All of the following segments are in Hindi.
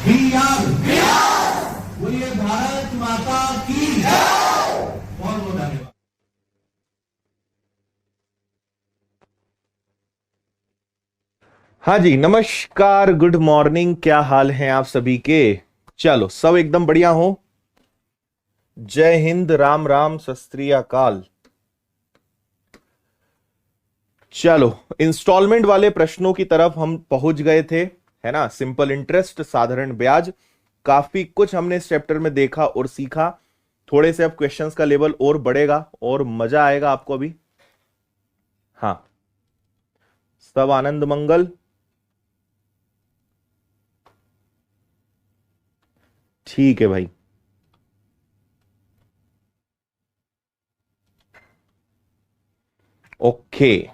बिहार। बोलिए भारत माता की बहुत बहुत धन्यवाद। हाँ जी, नमस्कार, गुड मॉर्निंग, क्या हाल है आप सभी के। चलो, सब एकदम बढ़िया हो। जय हिंद, राम राम, सत श्री अकाल। चलो, इंस्टॉलमेंट वाले प्रश्नों की तरफ हम पहुंच गए थे, है ना। सिंपल इंटरेस्ट, साधारण ब्याज, काफी कुछ हमने इस चैप्टर में देखा और सीखा। थोड़े से अब क्वेश्चंस का लेवल और बढ़ेगा और मजा आएगा आपको अभी। हाँ, सब आनंद मंगल। ठीक है भाई। ओके।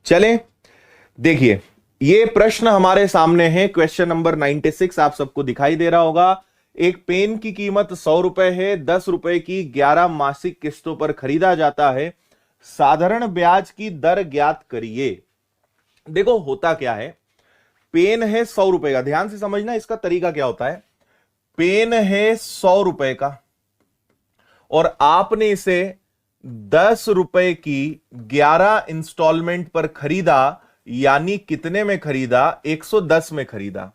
चलें, देखिए, ये प्रश्न हमारे सामने है। क्वेश्चन नंबर 96 आप सबको दिखाई दे रहा होगा। एक पेन की कीमत 100 रुपए है, 10 रुपए की 11 मासिक किस्तों पर खरीदा जाता है। साधारण ब्याज की दर ज्ञात करिए। देखो, होता क्या है, पेन है 100 रुपए का। ध्यान से समझना इसका तरीका क्या होता है। पेन है 100 रुपए का और आपने इसे 10 रुपए की 11 इंस्टॉलमेंट पर खरीदा, यानी कितने में खरीदा? 110 में खरीदा।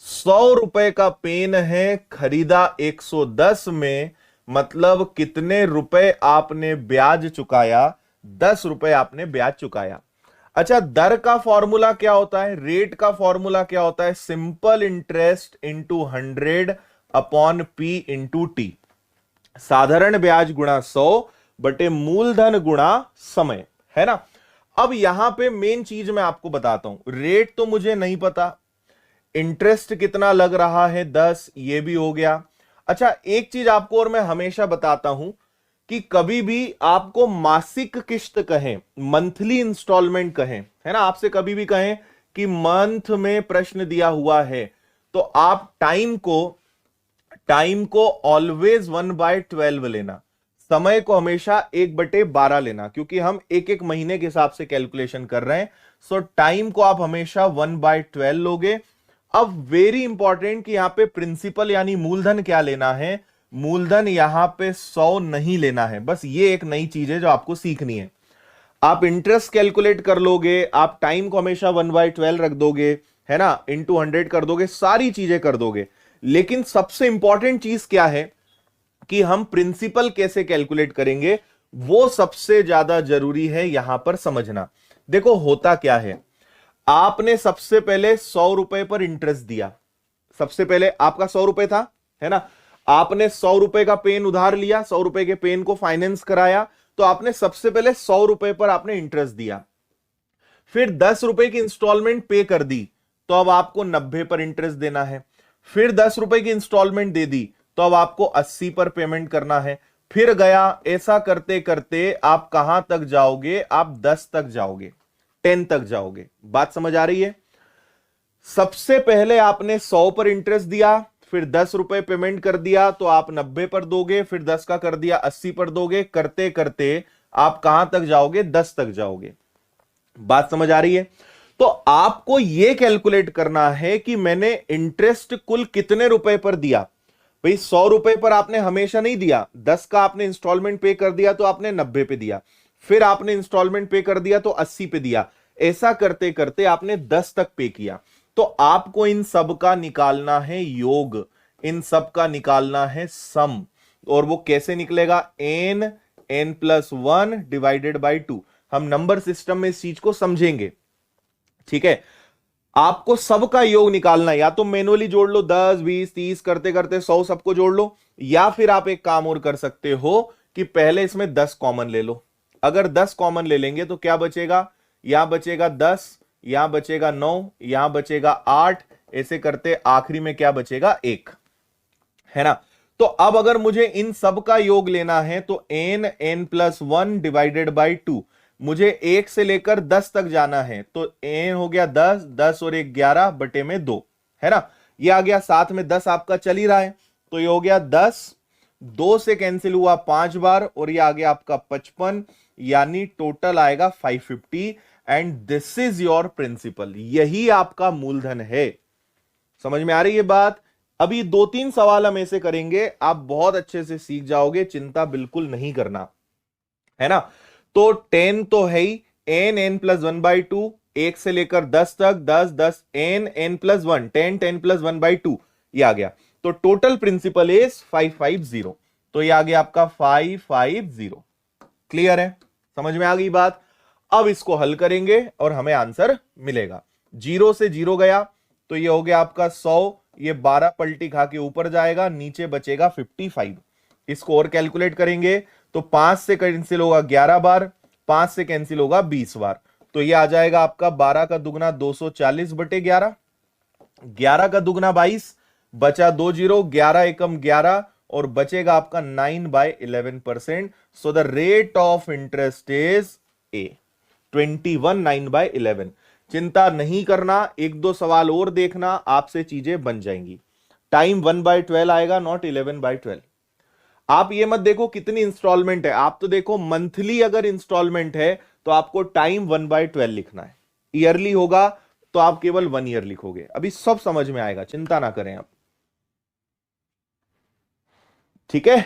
100 रुपए का पेन है, खरीदा 110 में, मतलब कितने रुपए आपने ब्याज चुकाया? 10 रुपए आपने ब्याज चुकाया। अच्छा, दर का फॉर्मूला क्या होता है? रेट का फॉर्मूला क्या होता है? Simple interest into 100 upon P into T. साधारण ब्याज गुणा 100 बटे मूलधन गुणा समय, है ना। अब यहां पे मेन चीज मैं आपको बताता हूं। रेट तो मुझे नहीं पता, इंटरेस्ट कितना लग रहा है 10, ये भी हो गया। अच्छा, एक चीज आपको और मैं हमेशा बताता हूं कि कभी भी आपको मासिक किस्त कहें, मंथली इंस्टॉलमेंट कहें, है ना, आपसे कभी भी कहें कि मंथ में प्रश्न दिया हुआ है, तो आप टाइम को ऑलवेज 1/12 लेना। समय को हमेशा 1/12 लेना, क्योंकि हम एक एक महीने के हिसाब से कैलकुलेशन कर रहे हैं। सो टाइम को आप हमेशा 1/12 लोगे। अब वेरी इंपॉर्टेंट कि यहां पे प्रिंसिपल यानी मूलधन क्या लेना है? मूलधन यहां पे 100 नहीं लेना है। बस ये एक नई चीज है जो आपको सीखनी है। आप इंटरेस्ट कैलकुलेट कर लोगे, आप टाइम को हमेशा 1/12 रख दोगे, है ना, इंटू 100 कर दोगे, सारी चीजें कर दोगे। लेकिन सबसे इंपॉर्टेंट चीज क्या है कि हम प्रिंसिपल कैसे कैलकुलेट करेंगे, वो सबसे ज्यादा जरूरी है यहां पर समझना। देखो, होता क्या है, आपने सबसे पहले 100 रुपए पर इंटरेस्ट दिया। सबसे पहले आपका 100 रुपए था, है ना। आपने 100 रुपए का पेन उधार लिया, 100 रुपए के पेन को फाइनेंस कराया, तो आपने सबसे पहले 100 रुपए पर आपने इंटरेस्ट दिया। फिर 10 रुपए की इंस्टॉलमेंट पे कर दी, तो अब आपको 90 पर इंटरेस्ट देना है। फिर 10 रुपए की इंस्टॉलमेंट दे दी, तो अब आपको 80 पर पेमेंट करना है। फिर गया, ऐसा करते करते आप कहां तक जाओगे? आप 10 तक जाओगे, 10 तक जाओगे। बात समझ आ रही है? सबसे पहले आपने 100 पर इंटरेस्ट दिया, फिर 10 रुपए पेमेंट कर दिया, तो आप 90 पर दोगे, फिर 10 का कर दिया 80 पर दोगे। करते करते आप कहां तक जाओगे? 10 तक जाओगे। बात समझ आ रही है? तो आपको यह कैलकुलेट करना है कि मैंने इंटरेस्ट कुल कितने रुपए पर दिया। भाई, 100 रुपए पर आपने हमेशा नहीं दिया। 10 का आपने इंस्टॉलमेंट पे कर दिया तो आपने 90 पे दिया, फिर आपने इंस्टॉलमेंट पे कर दिया तो 80 पे दिया। ऐसा करते करते आपने 10 तक पे किया। तो आपको इन सब का निकालना है योग, इन सब का निकालना है सम। और वो कैसे निकलेगा? n+1 divided by 2। हम नंबर सिस्टम में इस चीज को समझेंगे, ठीक है। आपको सबका योग निकालना है, या तो मैनुअली जोड़ लो 10 20 30 करते करते 100 सबको जोड़ लो, या फिर आप एक काम और कर सकते हो कि पहले इसमें 10 कॉमन ले लो। अगर 10 कॉमन ले लेंगे तो क्या बचेगा? यहां बचेगा 10, यहां बचेगा 9, यहां बचेगा 8, ऐसे करते आखिरी में क्या बचेगा? 1, है ना। तो अब अगर मुझे इन सब का योग लेना है तो n+1 डिवाइडेड बाई 2। मुझे 1 से लेकर 10 तक जाना है, तो n हो गया 10, 10 और 1 11 बटे में 2, है ना। ये आ गया, साथ में 10 आपका चल ही रहा है, तो ये हो गया 10, 2 से कैंसिल हुआ 5 बार, और ये आ गया आपका 55, यानी टोटल आएगा 550। And this is your principal, यही आपका मूलधन है। समझ में आ रही है बात? अभी 2-3 सवाल हम ऐसे करेंगे, आप बहुत अच्छे से सीख जाओगे, चिंता बिल्कुल नहीं करना, है ना। तो 10 तो है ही, n+1/2, 1 से लेकर 10 तक, 10 10 n+1, 10 10+1/2, ये आ गया। तो टोटल प्रिंसिपल इज 550, तो ये आ गया आपका 550। क्लियर है? समझ में आ गई बात? अब इसको हल करेंगे और हमें आंसर मिलेगा। 0 से 0 गया तो ये हो गया आपका 100, ये 12 पलटी खा के ऊपर जाएगा, नीचे बचेगा 55। इसको और कैलकुलेट करेंगे तो 5 से कैंसिल होगा 11 बार, 5 से कैंसिल होगा 20 बार, तो ये आ जाएगा आपका 12 का दुगना 240/11, 11 का दुगना 22, बचा 2 0, 11 एकम 11 और बचेगा आपका 9/11%। सो the rate of interest is a 21 9/11। चिंता नहीं करना, 1-2 सवाल और देखना, आपसे चीजें बन जाएंगी। टाइम 1/12 आएगा, नॉट 11/12। आप ये मत देखो कितनी इंस्टॉलमेंट है, आप तो देखो मंथली अगर इंस्टॉलमेंट है तो आपको टाइम 1/12 लिखना है। ईयरली होगा तो आप केवल 1 ईयर लिखोगे। अभी सब समझ में आएगा, चिंता ना करें आप। ठीक है,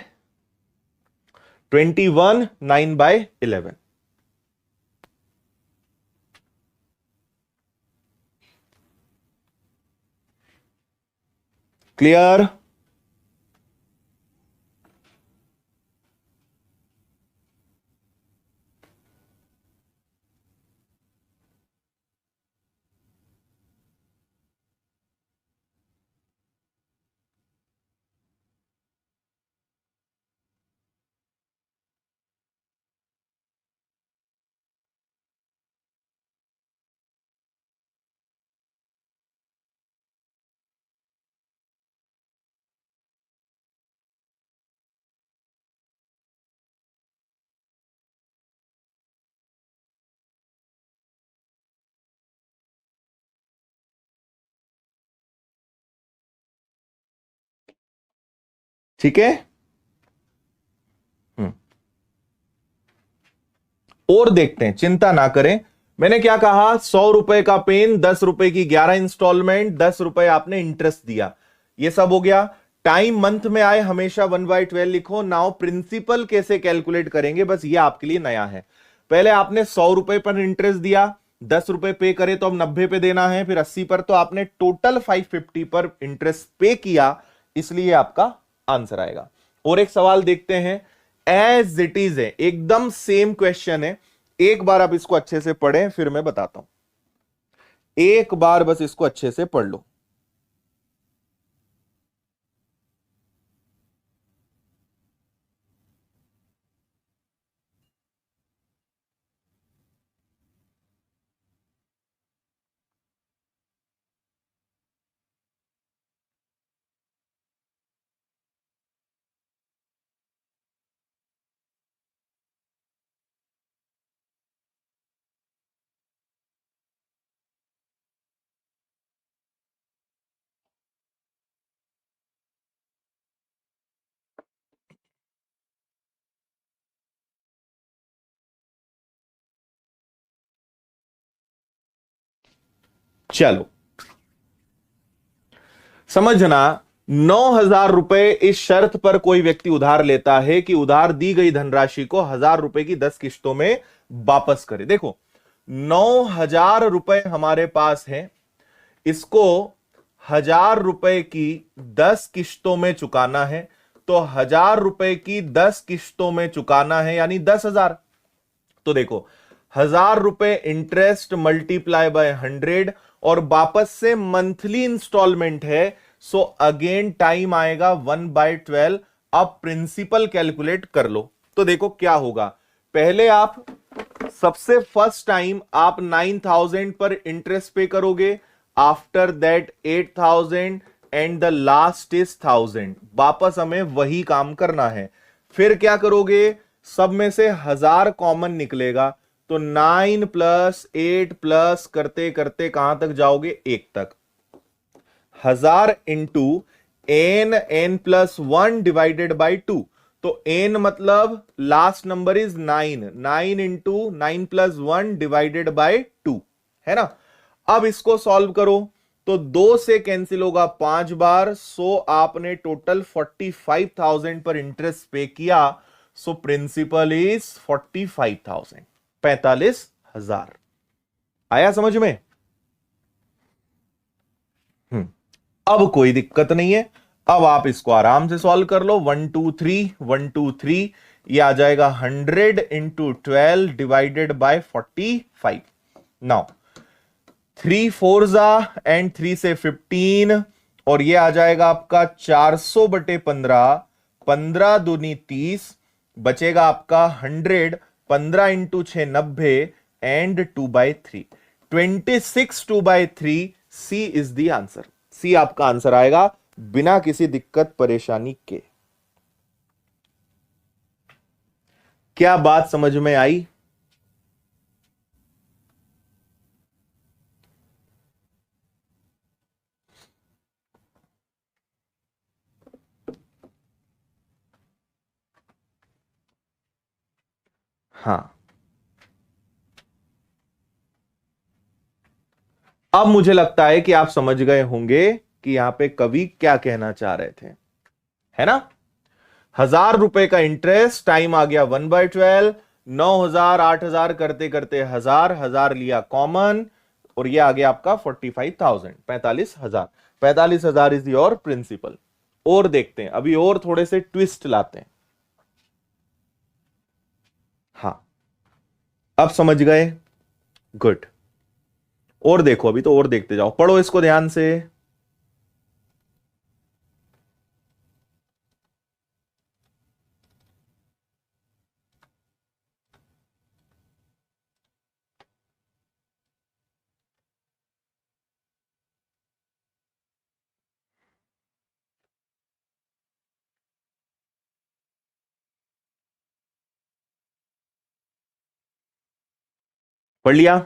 21 9/11। क्लियर? ठीक है। हम्म, और देखते हैं, चिंता ना करें। मैंने क्या कहा, 100 रुपए का पेन, 10 रुपए की 11 इंस्टॉलमेंट, 10 रुपए आपने इंटरेस्ट दिया, ये सब हो गया। टाइम मंथ में आए हमेशा 1/12 लिखो। नाउ प्रिंसिपल कैसे कैलकुलेट करेंगे, बस ये आपके लिए नया है। पहले आपने 100 रुपए पर इंटरेस्ट दिया, 10 रुपए पे करे तो अब 90 पे देना है, फिर 80 पर, तो आपने टोटल 550 पर इंटरेस्ट पे किया, इसलिए आपका आंसर आएगा। और एक सवाल देखते हैं, एज इट इज है, एकदम सेम क्वेश्चन है। एक बार आप इसको अच्छे से पढ़ें, फिर मैं बताता हूं। एक बार बस इसको अच्छे से पढ़ लो। चलो समझना, 9,000 रुपए इस शर्त पर कोई व्यक्ति उधार लेता है कि उधार दी गई धनराशि को 1,000 रुपए की 10 किश्तों में वापस करे। देखो 9,000 रुपए हमारे पास है, इसको 1,000 रुपए की 10 किश्तों में चुकाना है, तो 1,000 रुपए की 10 किश्तों में चुकाना है यानी 10,000। तो देखो 1,000 रुपए इंटरेस्ट मल्टीप्लाई बाय 100 और वापस से मंथली इंस्टॉलमेंट है, सो अगेन टाइम आएगा 1/12। अब प्रिंसिपल कैलकुलेट कर लो। तो देखो क्या होगा, पहले आप सबसे फर्स्ट टाइम आप 9,000 पर इंटरेस्ट पे करोगे, after that 8,000 and the last is 1,000। वापस हमें वही काम करना है। फिर क्या करोगे, सब में से 1,000 कॉमन निकलेगा, तो 9 + 8 प्लस करते करते कहां तक जाओगे, 1 तक। 1,000 इंटू n+1 डिवाइडेड बाई 2, तो n मतलब last number is 9, 9 into 9 plus 1 divided by 2, है ना। अब इसको सॉल्व करो तो 2 से कैंसिल होगा 5 बार, सो आपने टोटल 45,000 पर इंटरेस्ट पे किया। So principal is 45,000, 45,000। आया समझ में? अब कोई दिक्कत नहीं है। अब आप इसको आराम से सॉल्व कर लो। 1 2 3 1 2 3, ये आ जाएगा 100 into 12 divided by 45। Now 3 4 and 3 से 15, और ये आ जाएगा आपका 400 बटे 15, 15 दूनी 30, बचेगा आपका 100, 15 into 6 90 and 2/3, 26 2/3। C is the answer. C आपका आंसर आएगा बिना किसी दिक्कत परेशानी के। क्या बात समझ में आई? हाँ, अब मुझे लगता है कि आप समझ गए होंगे कि यहां पे कवि क्या कहना चाह रहे थे, है ना। 1,000 रुपए का इंटरेस्ट, टाइम आ गया 1/12, 9,000 8,000 करते करते 1,000 लिया कॉमन, और ये आ गया आपका 45,000, 45,000। 45,000 इज योर प्रिंसिपल। और देखते हैं, अभी और थोड़े से ट्विस्ट लाते हैं। हाँ, अब समझ गए? गुड। और देखो, अभी तो और देखते जाओ, पढ़ो इसको ध्यान से। पढ़ लिया?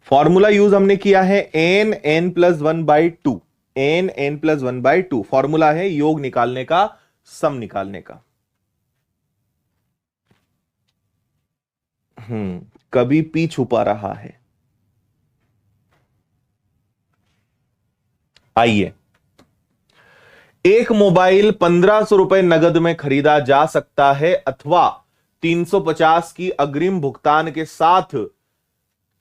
फॉर्मूला यूज हमने किया है n+1/2, n+1/2 फॉर्मूला है योग निकालने का, सम निकालने का। कभी पी छुपा रहा है। आइए, एक मोबाइल 1,500 रुपए नगद में खरीदा जा सकता है अथवा 350 की अग्रिम भुगतान के साथ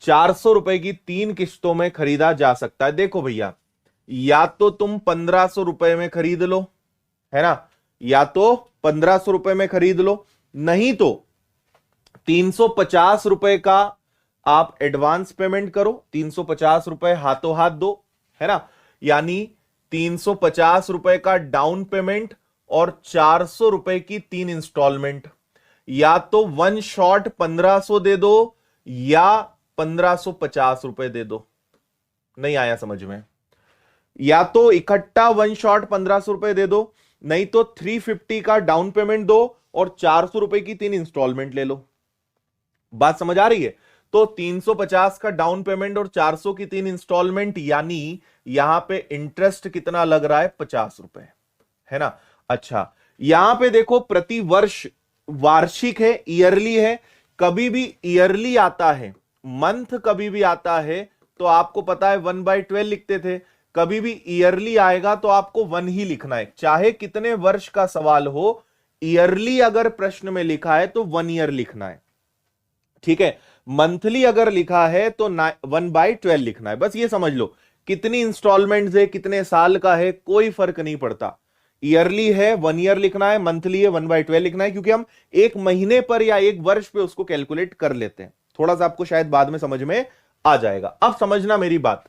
400 रुपए की 3 किश्तों में खरीदा जा सकता है। देखो भैया, या तो तुम 1,500 रुपए में खरीद लो, है ना, या तो 1,500 रुपए में खरीद लो, नहीं तो 350 रुपए का आप एडवांस पेमेंट करो, 350 रुपए हाथों हाथ दो, है ना, यानी 350 रुपए का डाउन पेमेंट और 400 रुपए की 3 इंस्टॉलमेंट। या तो वन शॉट 1,500 दे दो या 1,550 रुपए दे दो। नहीं आया समझ में? या तो इकट्ठा वन शॉट 1,500 रुपए दे दो, नहीं तो 350 का डाउन पेमेंट दो और 400 रुपए की 3 इंस्टॉलमेंट ले लो। बात समझ आ रही है? तो 350 का डाउन पेमेंट और 400 की 3 इंस्टॉलमेंट, यानी यहां पे इंटरेस्ट कितना लग रहा है? 50 रुपए, है ना। अच्छा, यहां पे देखो प्रति वर्ष वार्षिक है, ईयरली है। कभी भी ईयरली आता है, मंथ कभी भी आता है तो आपको पता है 1/12 लिखते थे। कभी भी ईयरली आएगा तो आपको 1 ही लिखना है, चाहे कितने वर्ष का सवाल हो। ईयरली अगर प्रश्न में लिखा है तो 1 ईयर लिखना है, ठीक है। मंथली अगर लिखा है तो 1/12 लिखना है। बस ये समझ लो, कितनी इंस्टॉलमेंट्स है, कितने साल का है, कोई फर्क नहीं पड़ता। ईयरली है 1 ईयर लिखना है, मंथली है 1/12 लिखना है, क्योंकि हम एक महीने पर या एक वर्ष पे उसको कैलकुलेट कर लेते हैं। थोड़ा सा आपको शायद बाद में समझ में आ जाएगा। अब समझना मेरी बात,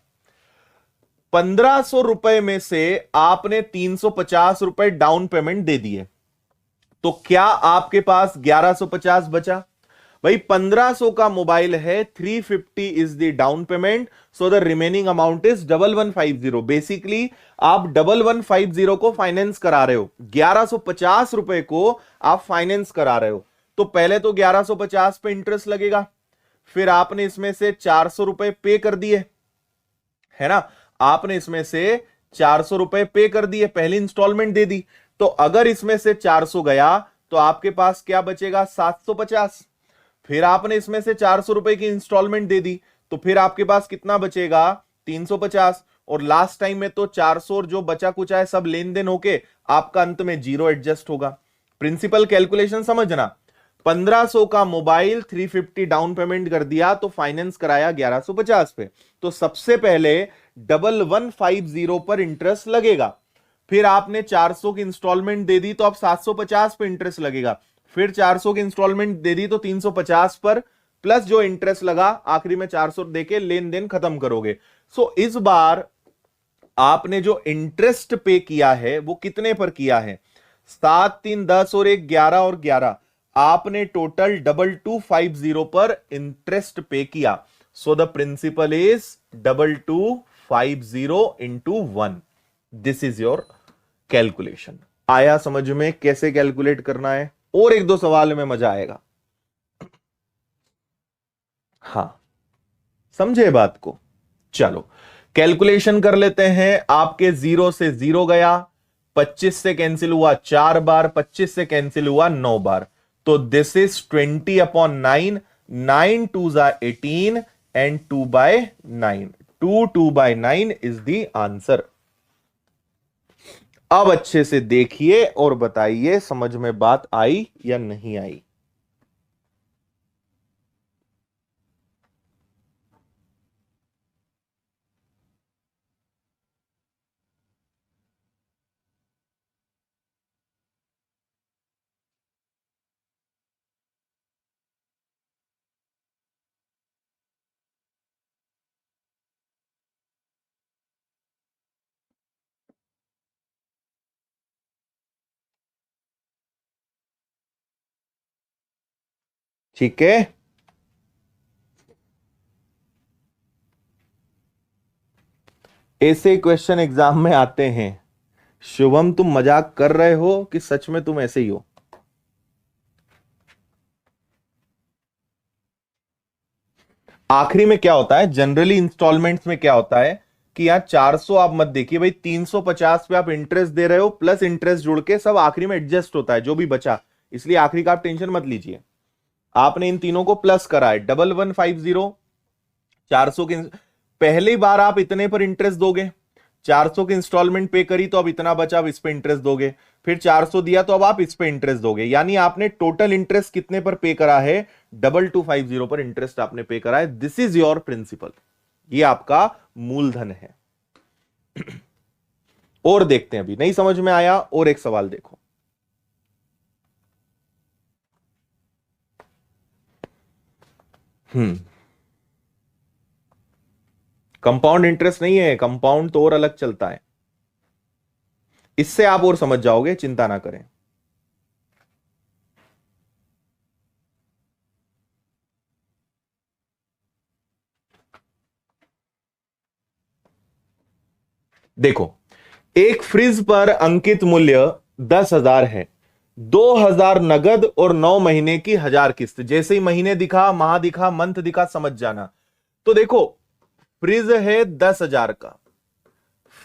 1,500 रुपए में से आपने 350 रुपए डाउन पेमेंट दे दिए, तो क्या आपके पास 1,150 बचा? भाई 1,500 का मोबाइल है, 350 is the down payment, so the remaining amount is 1,150। Basically आप 1,150 को फाइनेंस करा रहे हो, 1,150 रुपए को आप फाइनेंस करा रहे हो। तो पहले तो 1,150 पे इंटरेस्ट लगेगा, फिर आपने इसमें से 400 रुपए पे कर दिए, है ना। आपने इसमें से 400 रुपए पे कर दिए, पहली इंस्टॉलमेंट दे दी, तो अगर इसमें से 400 गया तो आपके पास क्या बचेगा, 750। फिर आपने इसमें से 400 रुपए की इंस्टॉलमेंट दे दी, तो फिर आपके पास कितना बचेगा, 350। और लास्ट टाइम में तो 400 और जो बचा कुछ है सब लेन देन होके आपका अंत में जीरो एडजस्ट होगा। प्रिंसिपल कैलकुलेशन समझना, 1500 का मोबाइल 350 डाउन पेमेंट कर दिया तो फाइनेंस कराया 1150 पे, तो सबसे पहले 1150 पर इंटरेस्ट लगेगा। फिर आपने 400 की इंस्टॉलमेंट दे दी तो अब 750 पे इंटरेस्ट लगेगा। फिर 400 की इंस्टॉलमेंट दे दी तो 350 पर प्लस जो इंटरेस्ट लगा, आखिरी में 400 देके लेन देन खत्म करोगे। सो इस बार आपने जो इंटरेस्ट पे किया है वो कितने पर किया है, 7 3 10 और 1 11 और 11, आपने टोटल 2250 पर इंटरेस्ट पे किया। So the principal is 2250 into 1। This is your calculation. आया समझ में कैसे कैलकुलेट करना है? और एक दो सवाल में मजा आएगा। हां, समझे बात को? चलो कैलकुलेशन कर लेते हैं। आपके 0 से 0 गया, 25 से कैंसिल हुआ 4 बार, 25 से कैंसिल हुआ 9 बार, तो this is 20/9, 9 2 18 and 2/9, 2/9 is the answer. अब अच्छे से देखिए और बताइए समझ में बात आई या नहीं आई। ठीक है, ऐसे क्वेश्चन एग्जाम में आते हैं। शुभम तुम मजाक कर रहे हो कि सच में तुम ऐसे ही हो? आखिरी में क्या होता है, जनरली इंस्टॉलमेंट्स में क्या होता है कि यहां 400 आप मत देखिए भाई, 350 पे आप इंटरेस्ट दे रहे हो, प्लस इंटरेस्ट जुड़ के सब आखिरी में एडजस्ट होता है जो भी बचा, इसलिए आखिरी का आप टेंशन मत लीजिए। आपने इन तीनों को प्लस करा है, 1150, 400 के पहली बार आप इतने पर इंटरेस्ट दोगे, 400 की इंस्टॉलमेंट पे करी तो अब इतना बचा, अब इस पे इंटरेस्ट दोगे, फिर 400 दिया तो अब आप इस पे इंटरेस्ट दोगे, यानी आपने टोटल इंटरेस्ट कितने पर पे करा है, 2250 पर इंटरेस्ट आपने पे करा है। दिस इज योर प्रिंसिपल, ये आपका मूलधन है। और देखते हैं, अभी नहीं समझ में आया, और एक सवाल देखो। कंपाउंड इंटरेस्ट नहीं है, कंपाउंड तो और अलग चलता है, इससे आप और समझ जाओगे, चिंता ना करें। देखो, एक फ्रिज पर अंकित मूल्य 10,000 है, 2,000 नगद और 9 महीने की 1000 किस्त। जैसे ही महीने दिखा, माह दिखा, मंथ दिखा, समझ जाना। तो देखो, फ्रिज है 10,000 का,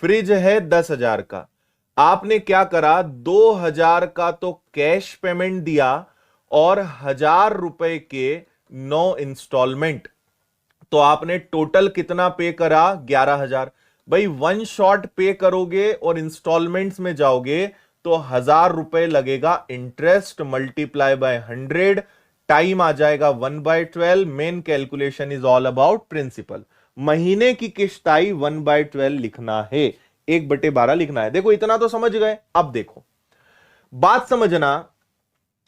फ्रिज है 10,000 का, आपने क्या करा, 2,000 का तो कैश पेमेंट दिया और 1,000 रुपए के 9 इंस्टॉलमेंट, तो आपने टोटल कितना पे करा, 11,000। भाई वन शॉट पे करोगे और इंस्टॉलमेंट्स में जाओगे तो 1,000 रुपए लगेगा इंटरेस्ट, मल्टीप्लाई बाय 100, टाइम आ जाएगा 1/12। Main calculation is all about principal. महीने की किस्त आई 1/12 लिखना है, 1/12 लिखना है। देखो इतना तो समझ गए। अब देखो बात समझना,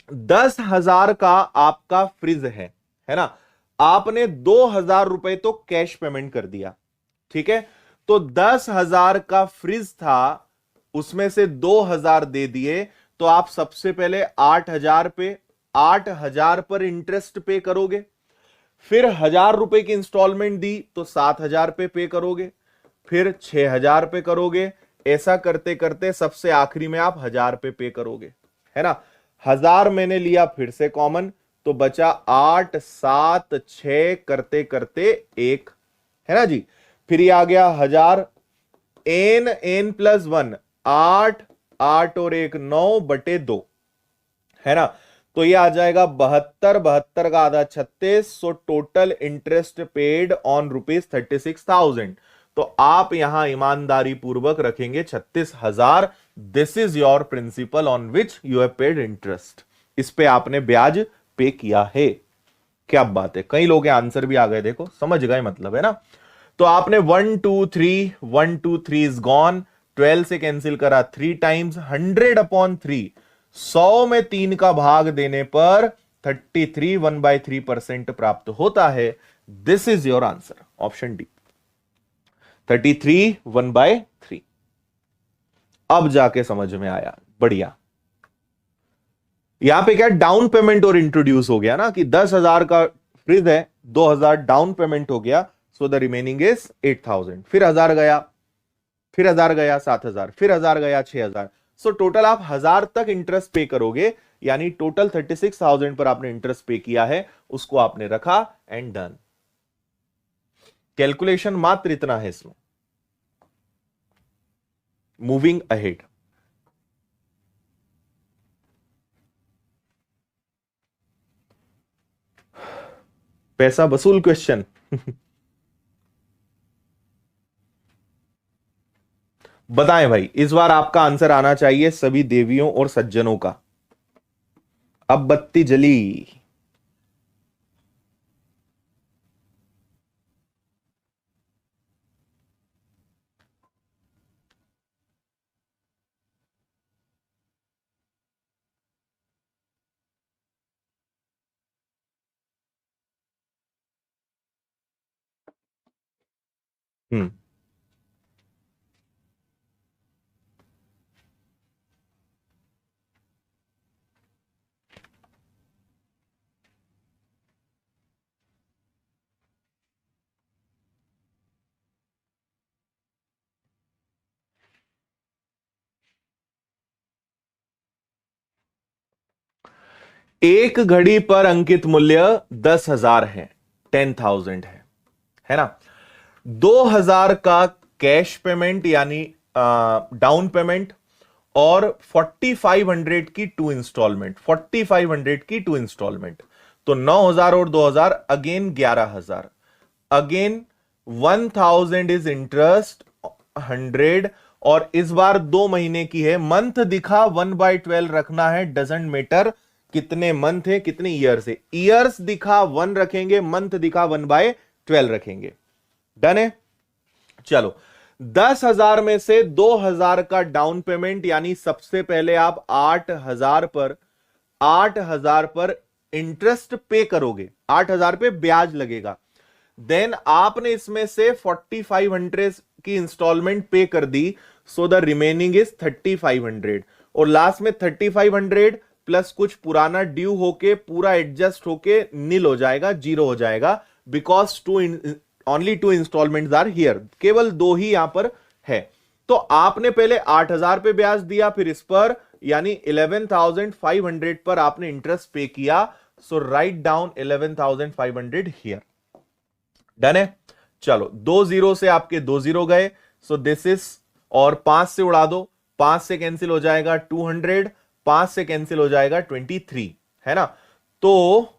10,000 का आपका फ्रिज है ना, आपने 2,000 रुपए तो कैश पेमेंट कर दिया, ठीक है, तो 10,000 का फ्रिज था, उसमें से 2,000 दे दिए, तो आप सबसे पहले 8,000 पे, 8,000 पर इंटरेस्ट पे करोगे, फिर 1,000 रुपए की इंस्टॉलमेंट दी तो 7,000 पे करोगे, फिर 6,000 पे करोगे, ऐसा करते करते सबसे आखिरी में आप 1,000 पे करोगे, है ना। 1,000 मैंने लिया फिर से कॉमन, तो बचा 8 7 6 करते करते 1, है ना जी। फिर ये आ गया 1,000, n प्लस 1 8, 8 और 1 9/2 है ना। तो ये आ जाएगा 72, 72 का आधा 36। So total interest paid on ₹36,000। तो आप यहां ईमानदारी पूर्वक रखेंगे 36,000। This is your principal on which you have paid interest. इस पे आपने ब्याज पे किया है। क्या बात है, कई लोग आंसर भी आ गए, देखो समझ गए मतलब, है ना। तो आपने 1 2 3 1 2 3 इज गॉन, 12 से कैंसिल करा 3 टाइम्स, 100/3 100 में 3 का भाग देने पर 33 1/3% प्राप्त होता है। This is your answer, option D 33 1/3। अब जाके समझ में आया, बढ़िया। यहां पे क्या डाउन पेमेंट और इंट्रोड्यूस हो गया ना, कि 10,000 का फ्रिज है, 2,000 डाउन पेमेंट हो गया, सो द रिमेनिंग इज 8,000। फिर 1,000 गया, फिर 1,000 गया 7,000, फिर 1,000 गया 6,000। सो टोटल आप 1,000 तक इंटरेस्ट पे करोगे, यानी टोटल 36,000 पर आपने इंटरेस्ट पे किया है, उसको आपने रखा एंड डन। कैलकुलेशन मात्र इतना है इसमें। मूविंग अहेड, पैसा वसूल क्वेश्चन। बताएं भाई, इस बार आपका आंसर आना चाहिए सभी देवियों और सज्जनों का। अब बत्ती जली। हम्म, एक घड़ी पर अंकित मूल्य 10,000 है, 10,000 है ना। 2,000 का कैश पेमेंट यानी डाउन पेमेंट, और 4,500 की 2 इंस्टॉलमेंट, 4,500 की 2 इंस्टॉलमेंट। तो 9,000 और 2,000 अगेन 11,000, अगेन 1,000 इज इंटरेस्ट 100। और इस बार 2 महीने की है, मंथ दिखा 1/12 रखना है, डजेंट मैटर कितने मंथ है कितने ईयर्स है। ईयर्स दिखा 1 रखेंगे, मंथ दिखा 1/12 रखेंगे। डन है। चलो 10,000 में से 2,000 का डाउन पेमेंट, यानी सबसे पहले आप 8,000 पर इंटरेस्ट पे करोगे, 8,000 पे ब्याज लगेगा। देन आपने इसमें से 4,500 की इंस्टॉलमेंट पे कर दी, सो द रिमेनिंग इज 3,500। और लास्ट में 3,500 प्लस कुछ पुराना ड्यू होके पूरा एडजस्ट होके नील हो जाएगा, जीरो हो जाएगा, because only 2 instalments are here, केवल 2 ही यहां पर है। तो आपने पहले 8,000 पे ब्याज दिया, फिर इस पर यानी 11,500 पर आपने इंटरेस्ट पे किया। सो राइट डाउन 11,500 हियर। डन है। चलो 2 जीरो से आपके 2 जीरो गए, सो दिस इज, और 5 से उड़ा दो, 5 से कैंसिल हो जाएगा 200, 5 से कैंसिल हो जाएगा 23, है ना। तो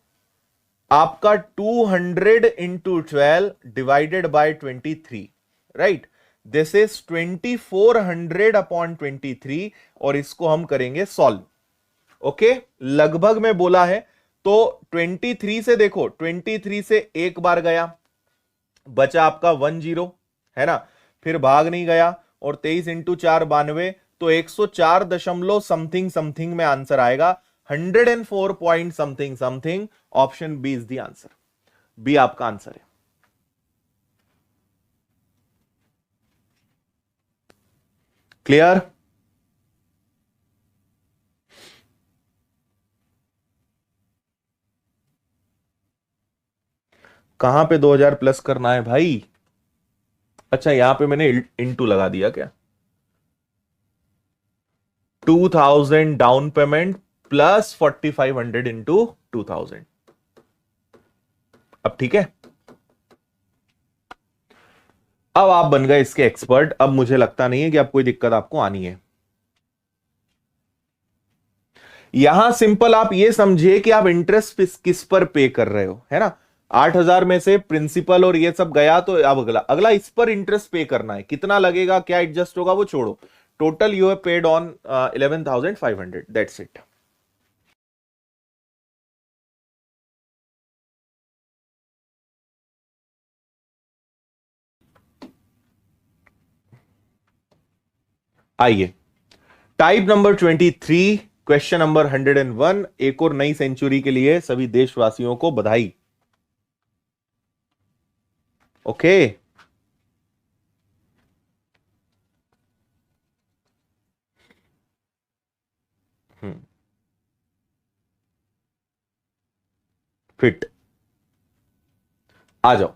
आपका 200 into 12 divided by 23, right, this is 2,400/23। और इसको हम करेंगे सॉल्व। ओके, लगभग में बोला है। तो 23 से देखो, 23 से एक बार गया, बचा आपका 10, है ना, फिर भाग नहीं गया, और 23 इंटू 4 92, तो 104 दशमलव समथिंग समथिंग में आंसर आएगा, 104 point something something. Option B is the answer, B आपका आंसर है। क्लियर? कहां पे 2,000 प्लस करना है भाई? अच्छा, यहां पे मैंने इंटू लगा दिया क्या? 2,000 डाउन पेमेंट प्लस 4,500 इंटू 2,000। अब ठीक है। अब आप बन गए इसके एक्सपर्ट। अब मुझे लगता नहीं है कि अब कोई दिक्कत आपको आनी है। यहां सिंपल आप ये समझिए कि आप इंटरेस्ट किस पर पे कर रहे हो, है ना। 8,000 में से प्रिंसिपल और ये सब गया, तो अब अगला अगला इस पर इंटरेस्ट पे करना है। कितना लगेगा, क्या एडजस्ट होगा, वो छोड़ो। Total you have paid on 11,500, that's it. आइए टाइप नंबर 23, क्वेश्चन नंबर 101। एक और नई सेंचुरी के लिए सभी देशवासियों को बधाई। ओके फिट आ जाओ।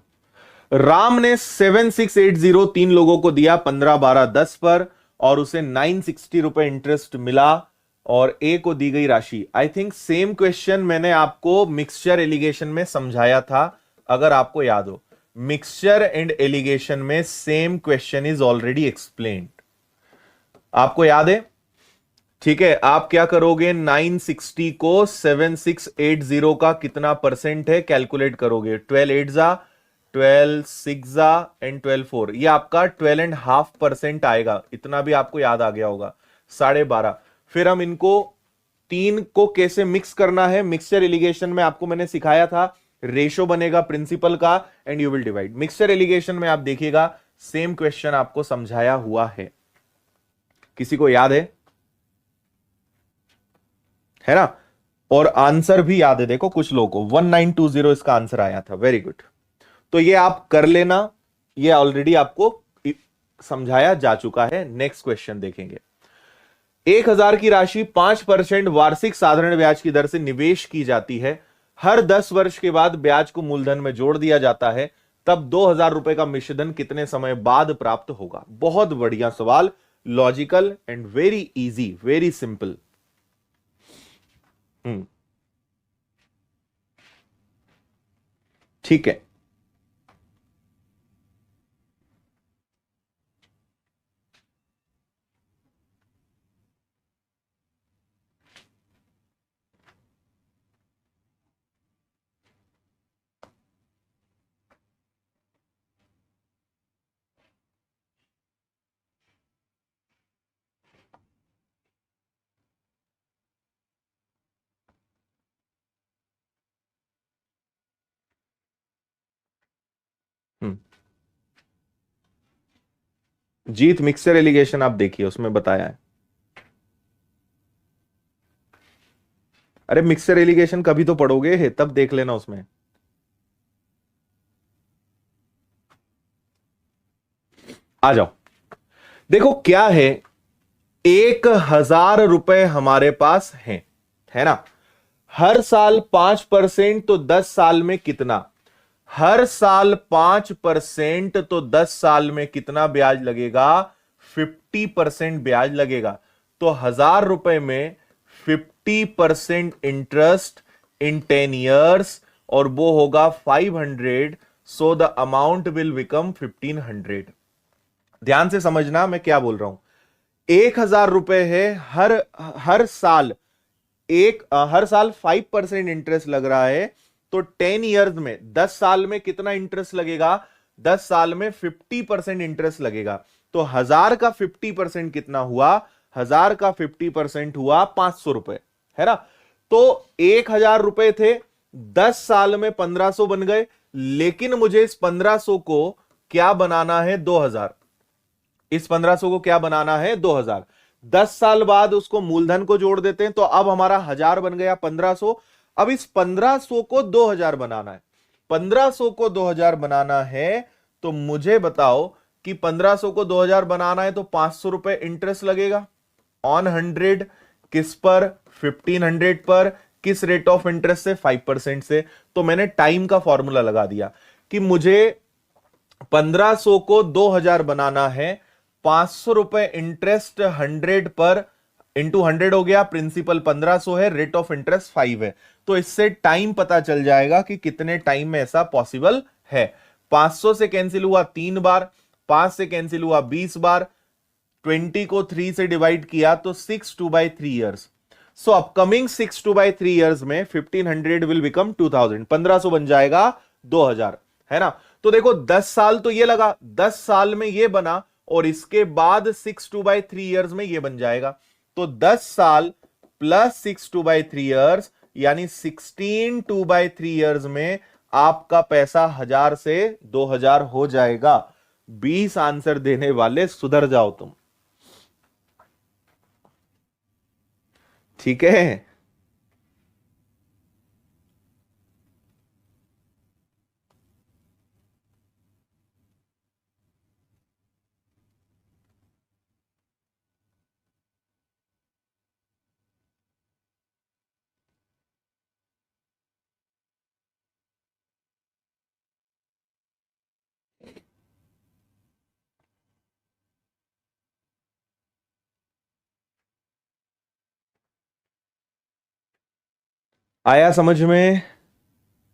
राम ने 7680 तीन लोगों को दिया 15, 12, 10 पर, और उसे 960 रुपए इंटरेस्ट मिला, और ए को दी गई राशि। आई थिंक सेम क्वेश्चन मैंने आपको मिक्सचर एलिगेशन में समझाया था, अगर आपको याद हो। मिक्सचर एंड एलिगेशन में same question is already explained, आपको याद है। ठीक है, आप क्या करोगे, 960 को 7680 का कितना परसेंट है कैलकुलेट करोगे। 12 8 जा, 12 6 जा एंड 12 4, ये आपका 12.5% आएगा। इतना भी आपको याद आ गया होगा, 12.5। फिर हम इनको तीन को कैसे मिक्स करना है, मिक्सचर एलिगेशन में आपको मैंने सिखाया था। रेशो बनेगा प्रिंसिपल का and you will divide. Mixture allegation में आप देखिएगा सेम क्वेश्चन आपको समझाया हुआ है। किसी को याद है ना। और आंसर भी याद है, देखो कुछ लोगों को 1920 इसका आंसर आया था। वेरी गुड, तो ये आप कर लेना, ये ऑलरेडी आपको समझाया जा चुका है। नेक्स्ट क्वेश्चन देखेंगे। 1,000 की राशि 5% वार्षिक साधारण ब्याज की दर से निवेश की जाती है। हर 10 वर्ष के बाद ब्याज को मूलधन में जोड़ दिया जाता है, तब 2,000 रुपए का मिश्रधन कितने समय बाद प्राप्त होगा। बहुत बढ़िया सवाल, logical and very easy, very simple. ठीक है, जीत मिक्सर एलिगेशन आप देखिए, उसमें बताया है। अरे मिक्सर एलिगेशन कभी तो पढ़ोगे, तब देख लेना उसमें। आ जाओ, देखो क्या है। 1,000 रुपए हमारे पास है ना। हर साल 5%, तो 10 साल में कितना। हर साल 5%, तो 10 साल में कितना ब्याज लगेगा, 50% ब्याज लगेगा। तो 1,000 रुपए में 50% इंटरेस्ट इन 10 ईयर्स, और वो होगा 500। So the amount will become 1,500। ध्यान से समझना मैं क्या बोल रहा हूं। 1,000 रुपए है, हर साल हर साल 5% इंटरेस्ट लग रहा है। तो 10 इयर्स में, 10 साल में कितना इंटरेस्ट लगेगा, 10 साल में 50% इंटरेस्ट लगेगा। तो 1,000 का 50% कितना हुआ, 1,000 का 50% हुआ 500 रुपए, है ना। तो 1,000 रुपए थे, 10 साल में 1,500 बन गए। लेकिन मुझे इस 1,500 को क्या बनाना है, 2,000। इस 1,500 को क्या बनाना है, 2,000। 10 साल बाद उसको मूलधन को जोड़ देते हैं, तो अब हमारा 1,000 बन गया 1,500। अब इस 1,500 को 2,000 बनाना है। 1,500 को 2,000 बनाना है, तो मुझे बताओ कि 1,500 को 2,000 बनाना है तो 500 रुपए इंटरेस्ट लगेगा ऑन 100। किस पर, 1,500 पर। किस रेट ऑफ इंटरेस्ट से, 5% से। तो मैंने टाइम का फॉर्मूला लगा दिया कि मुझे 1,500 को 2,000 बनाना है, 500 रुपए इंटरेस्ट 100 पर, इंटू 100 हो गया। प्रिंसिपल 1,500 है, रेट ऑफ इंटरेस्ट 5 है। तो इससे टाइम पता चल जाएगा कि कितने टाइम में ऐसा पॉसिबल है। 500 से कैंसिल हुआ 3 बार, 5 से कैंसिल हुआ 20 बार, 20 को 3 से डिवाइड किया तो 6 2/3 ईयर्स। सो अपकमिंग 6 2/3 ईयर्स में 1500 विल बिकम 2000, 1500 बन जाएगा 2000, है ना। तो देखो 10 साल तो ये लगा, 10 साल में ये बना और इसके बाद 6 2/3 ईयर्स में ये बन जाएगा। तो 10 साल प्लस 6 2/3 ईयर्स यानी 16 2/3 ईयर्स में आपका पैसा 1000 से 2000 हो जाएगा। 20 आंसर देने वाले सुधर जाओ तुम, ठीक है। आया समझ में?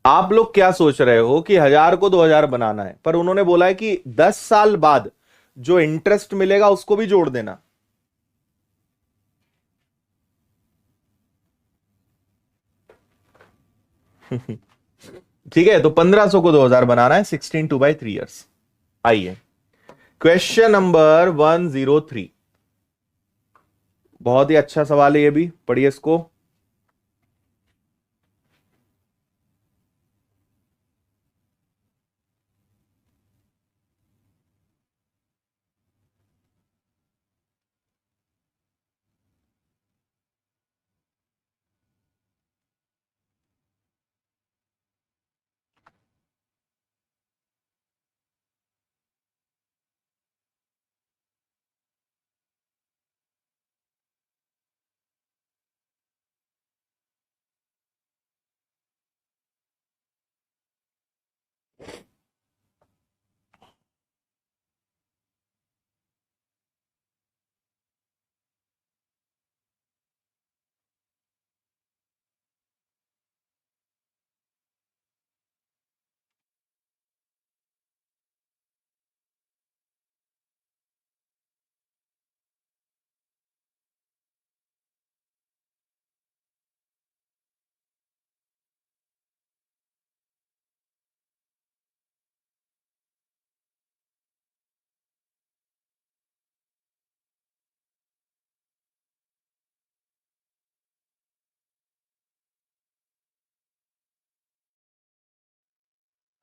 आप लोग क्या सोच रहे हो कि 1000 को 2000 बनाना है, पर उन्होंने बोला है कि 10 साल बाद जो इंटरेस्ट मिलेगा उसको भी जोड़ देना। ठीक है, तो 1500 को 2000 बनाना है, 16 2/3 ईयर्स। आइए क्वेश्चन नंबर 103, बहुत ही अच्छा सवाल है ये भी, पढ़िए इसको।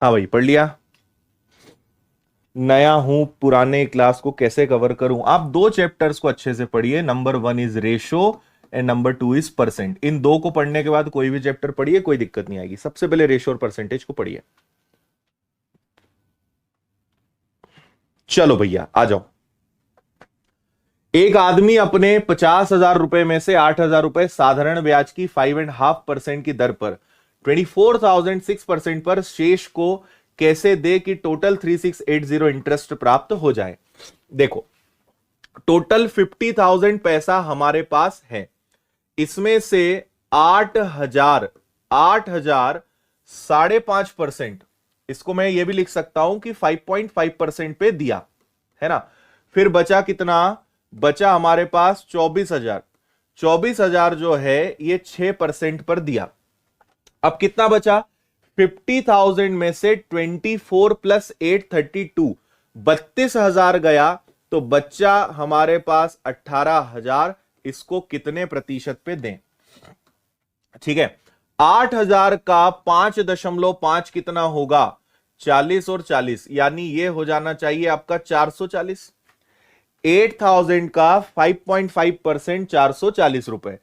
हाँ भाई, पढ़ लिया। नया हूं, पुराने क्लास को कैसे कवर करूं? आप दो चैप्टर्स को अच्छे से पढ़िए। Number 1 is ratio and number 2 is percent. इन दो को पढ़ने के बाद कोई भी चैप्टर पढ़िए, कोई दिक्कत नहीं आएगी। सबसे पहले रेशो और परसेंटेज को पढ़िए। चलो भैया आ जाओ। एक आदमी अपने 50,000 रुपए में से 8,000 रुपए साधारण ब्याज की 5.5% की दर पर 24,006% पर शेष को कैसे दे कि टोटल 3680 इंटरेस्ट प्राप्त हो जाए। देखो, टोटल 50,000 पैसा हमारे पास है, इसमें से 8,000 5.5%, इसको मैं ये भी लिख सकता हूं कि 5.5% पे दिया, है ना। फिर बचा कितना? बचा हमारे पास 24,000। 24,000 जो है ये 6% पर दिया। अब कितना बचा? 50,000 में से 24 प्लस 8 32, 32,000 गया, तो बच्चा हमारे पास 18,000। इसको कितने प्रतिशत पे दें? ठीक है, 8,000 का 5.5 कितना होगा? 40 और 40, यानी ये हो जाना चाहिए आपका 440। 8,000 का 5.5%, 440 रुपए।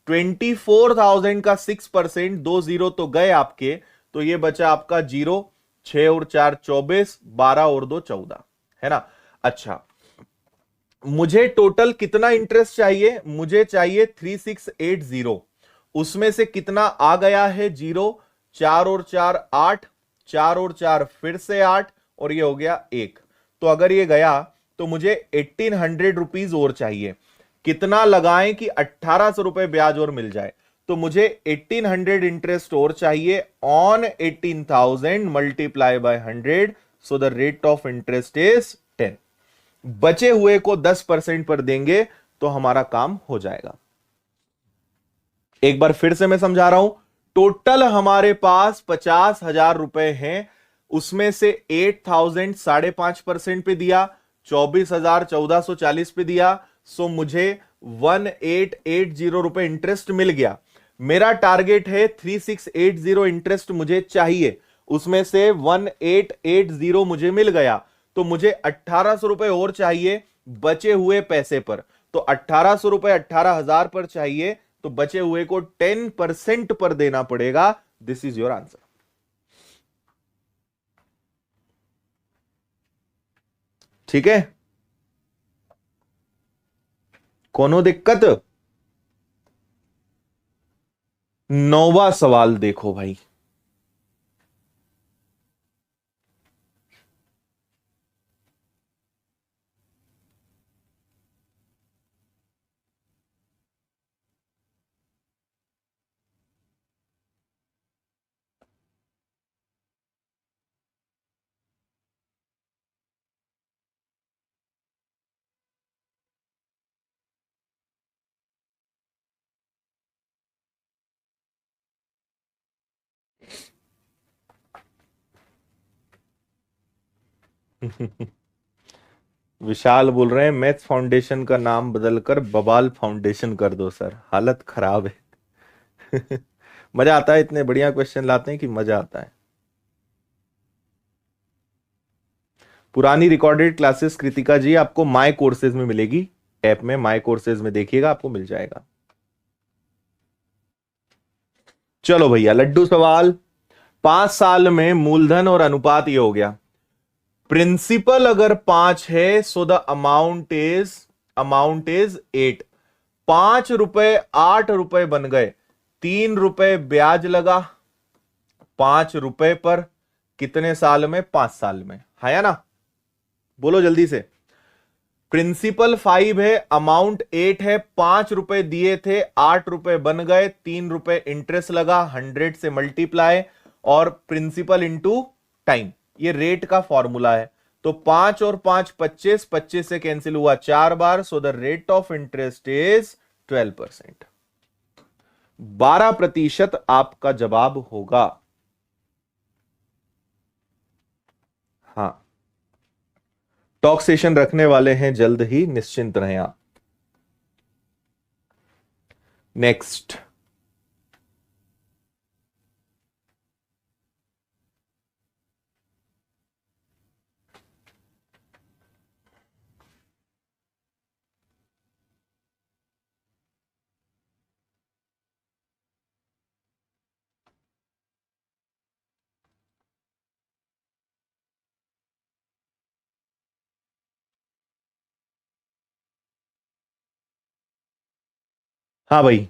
24,000 का 6%, 2 जीरो तो गए आपके, तो ये बचा आपका 0। 6 और 4 24, 12 और 2 14, है ना। अच्छा, मुझे टोटल कितना इंटरेस्ट चाहिए? मुझे चाहिए 3680। उसमें से कितना आ गया है? 0। 4 और 4 8, 4 और 4 फिर से 8, और ये हो गया 1। तो अगर ये गया तो मुझे 1800 रुपीज और चाहिए। कितना लगाएं कि 1800 रुपए ब्याज और मिल जाए? तो मुझे 1800 इंटरेस्ट और चाहिए on 18,000 multiply by 100। So the rate of interest is 10। बचे हुए को 10% पर देंगे तो हमारा काम हो जाएगा। एक बार फिर से मैं समझा रहा हूं, टोटल हमारे पास 50,000 रुपए हैं, उसमें से 8,000 5.5% पे दिया, 24,1440 पे दिया, सो मुझे 1880 रुपए इंटरेस्ट मिल गया। मेरा टारगेट है 3680 इंटरेस्ट मुझे चाहिए, उसमें से 1880 मुझे मिल गया, तो मुझे 1800 रुपए और चाहिए बचे हुए पैसे पर। तो 1800 रुपए 18,000 पर चाहिए, तो बचे हुए को 10% पर देना पड़ेगा। This is your answer. ठीक है, कोनो दिक्कत? नौवा सवाल देखो भाई। विशाल बोल रहे हैं मैथ्स फाउंडेशन का नाम बदलकर बबाल फाउंडेशन कर दो सर, हालत खराब है। मजा आता है, इतने बढ़िया क्वेश्चन लाते हैं कि मजा आता है। पुरानी रिकॉर्डेड क्लासेस कृतिका जी आपको माय कोर्सेज में मिलेगी, ऐप में माय कोर्सेज में देखिएगा, आपको मिल जाएगा। चलो भैया, लड्डू सवाल। 5 साल में मूलधन और अनुपात ये हो गया। प्रिंसिपल अगर 5 है सो द अमाउंट इज 8। 5 रुपए 8 रुपए बन गए, 3 रुपए ब्याज लगा 5 रुपए पर, कितने साल में? 5 साल में, है या ना? बोलो जल्दी से। प्रिंसिपल 5 है, अमाउंट 8 है, 5 रुपए दिए थे, 8 रुपए बन गए, 3 रुपए इंटरेस्ट लगा, 100 से मल्टीप्लाई, और प्रिंसिपल इंटू टाइम, ये रेट का फॉर्मूला है। तो 5 और 5 25, 25 से कैंसिल हुआ 4 बार, so the rate of interest is 12%। 12% आपका जवाब होगा। हाँ, टॉक सेशन रखने वाले हैं जल्द ही, निश्चिंत रहें आप। नेक्स्ट। हाँ भाई,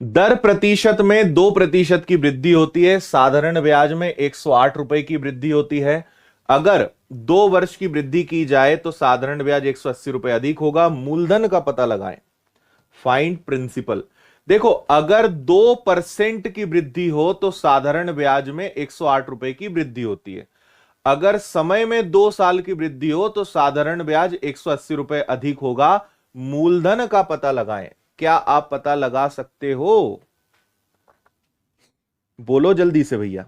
दर प्रतिशत में 2% की वृद्धि होती है, साधारण ब्याज में 108 रुपए की वृद्धि होती है। अगर 2 वर्ष की वृद्धि की जाए तो साधारण ब्याज 180 रुपए अधिक होगा। मूलधन का पता लगाएं, फाइंड प्रिंसिपल। देखो, अगर 2% की वृद्धि हो तो साधारण ब्याज में 108 रुपए की वृद्धि होती है। अगर समय में 2 साल की वृद्धि हो तो साधारण ब्याज 180 रुपए अधिक होगा। मूलधन का पता लगाएं। क्या आप पता लगा सकते हो? बोलो जल्दी से भैया।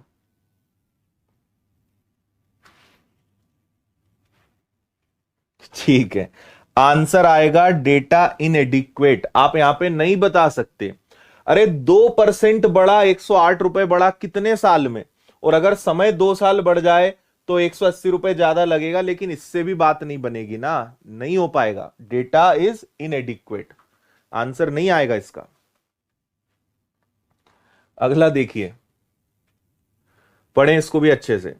ठीक है, आंसर आएगा डेटा इनएडिक्वेट। आप यहां पे नहीं बता सकते। अरे 2% बढ़ा, 108 रुपए बढ़ा कितने साल में? और अगर समय 2 साल बढ़ जाए तो 180 रुपए ज्यादा लगेगा, लेकिन इससे भी बात नहीं बनेगी ना, नहीं हो पाएगा। डेटा इज इनएडिक्वेट, आंसर नहीं आएगा इसका। अगला देखिए, पढ़ें इसको भी अच्छे से।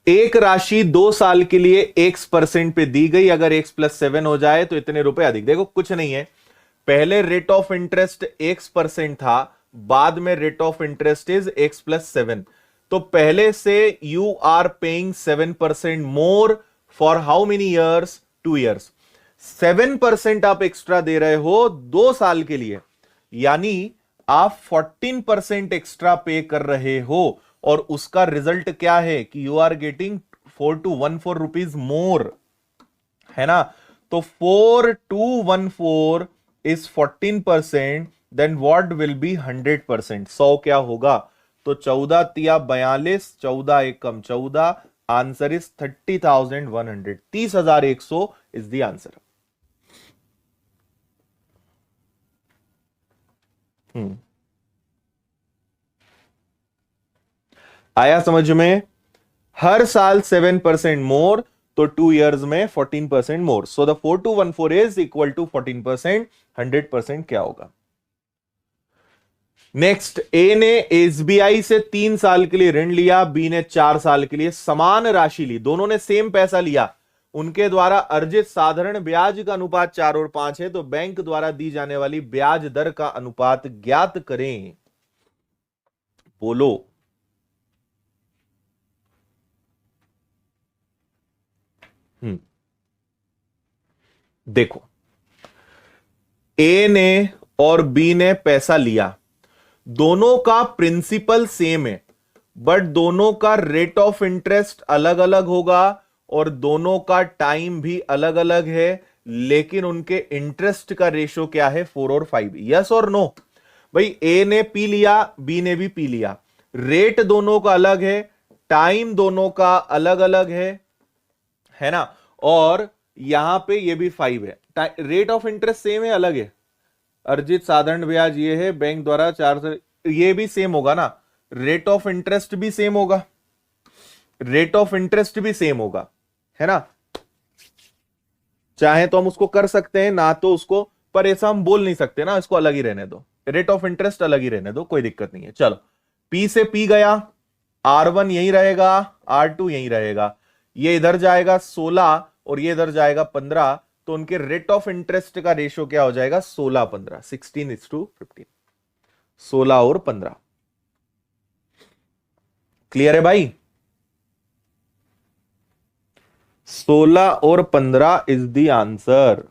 एक राशि 2 साल के लिए x% पे दी गई, अगर x+7 हो जाए तो इतने रुपए अधिक। देखो कुछ नहीं है, पहले रेट ऑफ इंटरेस्ट x% था, बाद में rate of interest is x+7। तो पहले से you are paying 7% more for how many years? 2 years. 7% आप एक्स्ट्रा दे रहे हो 2 साल के लिए, यानी आप 14% एक्स्ट्रा पे कर रहे हो, और उसका रिजल्ट क्या है कि you are getting 4,214 rupees more, है ना। तो 4,214 is 14%, then what will be 100%? 100 क्या होगा? तो 14 तिया 42, 14 एकम 14, answer is 30,100। 30,100 is the answer. आया समझ में? हर साल 7% मोर, तो 2 इयर्स में 14% more. So the 4,214 is equal to 14%। 100% क्या होगा? नेक्स्ट, ए ने एसबीआई से 3 साल के लिए ऋण लिया, बी ने 4 साल के लिए। समान राशि ली, दोनों ने सेम पैसा लिया। उनके द्वारा अर्जित साधारण ब्याज का अनुपात 4 और 5 है, तो बैंक द्वारा दी जाने वाली ब्याज दर का अनुपात ज्ञात करें। बोलो। देखो, ए ने और बी ने पैसा लिया, दोनों का प्रिंसिपल सेम है, बट दोनों का रेट ऑफ इंटरेस्ट अलग अलग होगा और दोनों का टाइम भी अलग अलग है, लेकिन उनके इंटरेस्ट का रेशो क्या है? 4 और 5। यस और नो? भाई ए ने पी लिया, बी ने भी पी लिया, रेट दोनों का अलग है, टाइम दोनों का अलग अलग है ना। और यहां पे ये भी 5 है, रेट ऑफ इंटरेस्ट सेम है, अलग है। अर्जित साधारण ब्याज ये है, बैंक द्वारा 4 से, ये भी सेम होगा ना, रेट ऑफ इंटरेस्ट भी सेम होगा, रेट ऑफ इंटरेस्ट भी सेम होगा, है ना। चाहे तो हम उसको कर सकते हैं, ना तो उसको, पर ऐसा हम बोल नहीं सकते ना, इसको अलग ही रहने दो, रेट ऑफ इंटरेस्ट अलग ही रहने दो, कोई दिक्कत नहीं है। चलो, पी से पी गया, R1 यही रहेगा, R2 यही रहेगा, ये इधर जाएगा 16 और ये इधर जाएगा 15, तो उनके रेट ऑफ इंटरेस्ट का रेशियो क्या हो जाएगा? 16-15, 16:15, 16 और 15। क्लियर है भाई? 16 और 15 इज द आंसर।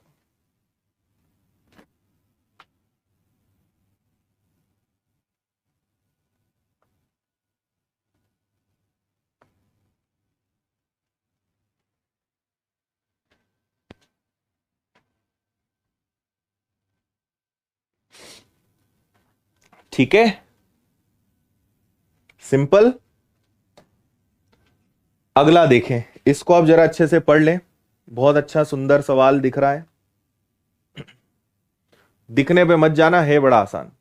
ठीक है, सिंपल। अगला देखें, इसको आप जरा अच्छे से पढ़ लें, बहुत अच्छा सुंदर सवाल दिख रहा है, दिखने पे मत जाना, है बड़ा आसान।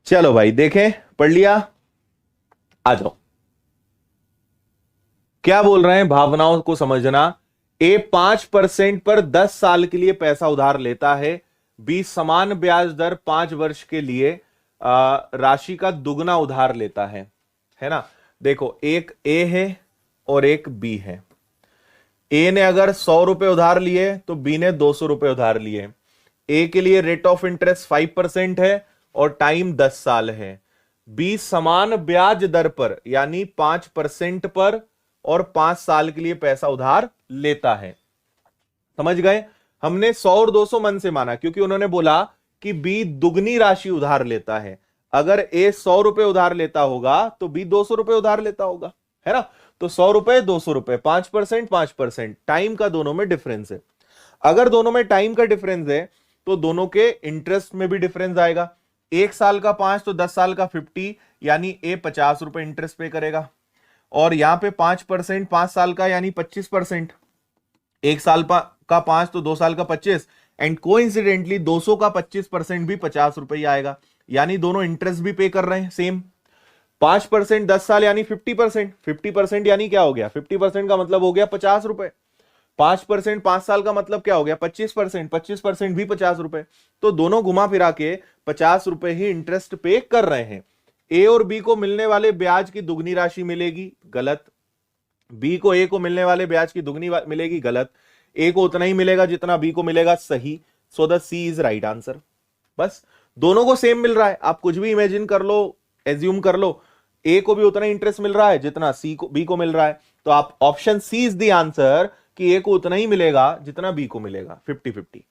चलो भाई देखें, पढ़ लिया, आ जाओ। क्या बोल रहे हैं, भावनाओं को समझना। ए 5% पर 10 साल के लिए पैसा उधार लेता है, बी समान ब्याज दर 5 वर्ष के लिए राशि का दुगना उधार लेता है ना। देखो, एक ए है और एक बी है। ए ने अगर 100 रुपए उधार लिए तो बी ने 200 रुपए उधार लिए। ए के लिए रेट ऑफ इंटरेस्ट 5% है और टाइम 10 साल है। बी समान ब्याज दर पर यानी 5% पर और 5 साल के लिए पैसा उधार लेता है। समझ गए? हमने 100 और 200 मन से माना क्योंकि उन्होंने बोला कि बी दुगनी राशि उधार लेता है। अगर ए 100 रुपए उधार लेता होगा तो बी 200 रुपए उधार लेता होगा, है ना। तो 100 रुपए 200 रुपए, 5% 5%, टाइम का दोनों में डिफरेंस है। अगर दोनों में टाइम का डिफरेंस है तो दोनों के इंटरेस्ट में भी डिफरेंस आएगा। 1 साल का 5 तो 10 साल का 50, यानी ए 50 रुपए इंटरेस्ट पे करेगा। और यहां पे 5% 5 साल का यानी 25%, 1 साल का 5 तो 2 साल का 25, एंड कोइंसिडेंटली 200 का 25% भी 50 रुपये आएगा, यानी दोनों इंटरेस्ट भी पे कर रहे हैं सेम। 5% 10 साल यानी 50%, 50% यानी क्या हो गया, 50% का मतलब हो गया 50 रुपए। 5% 5 साल का मतलब क्या हो गया 25%, 25% भी 50 रुपए। तो दोनों घुमा फिरा के 50 रुपए ही इंटरेस्ट पे कर रहे हैं। ए और बी को मिलने वाले ब्याज की दुगनी राशि मिलेगी, गलत। बी को ए को मिलने वाले ब्याज की दुगनी मिलेगी, गलत। ए को उतना ही मिलेगा जितना बी को मिलेगा, सही। So the C is right answer. बस दोनों को सेम मिल रहा है, आप कुछ भी इमेजिन कर लो, एज्यूम कर लो, ए को भी उतना ही इंटरेस्ट मिल रहा है जितना सी को बी को मिल रहा है, तो आप option C is the answer कि ए को उतना ही मिलेगा जितना बी को मिलेगा, 50-50।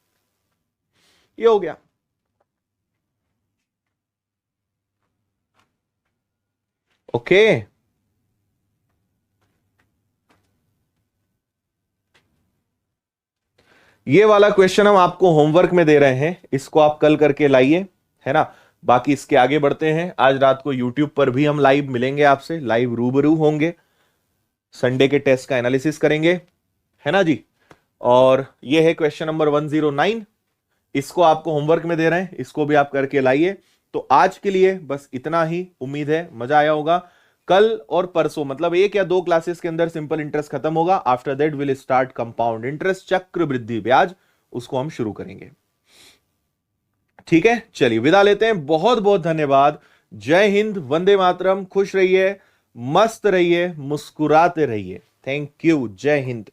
ये हो गया। ओके, ये वाला क्वेश्चन हम आपको होमवर्क में दे रहे हैं, इसको आप कल करके लाइए, है ना। बाकी इसके आगे बढ़ते हैं। आज रात को यूट्यूब पर भी हम लाइव मिलेंगे आपसे, लाइव रूबरू होंगे, संडे के टेस्ट का एनालिसिस करेंगे, है ना जी। और ये है क्वेश्चन नंबर 109, इसको आपको होमवर्क में दे रहे हैं, इसको भी आप करके लाइए। तो आज के लिए बस इतना ही, उम्मीद है मजा आया होगा। कल और परसों मतलब 1 या 2 क्लासेस के अंदर सिंपल इंटरेस्ट खत्म होगा, after that will start compound interest, चक्रवृद्धि ब्याज, उसको हम शुरू करेंगे। ठीक है, चलिए विदा लेते हैं, बहुत बहुत धन्यवाद। जय हिंद, वंदे मातरम, खुश रहिए, मस्त रहिए, मुस्कुराते रहिए। थैंक यू, जय हिंद।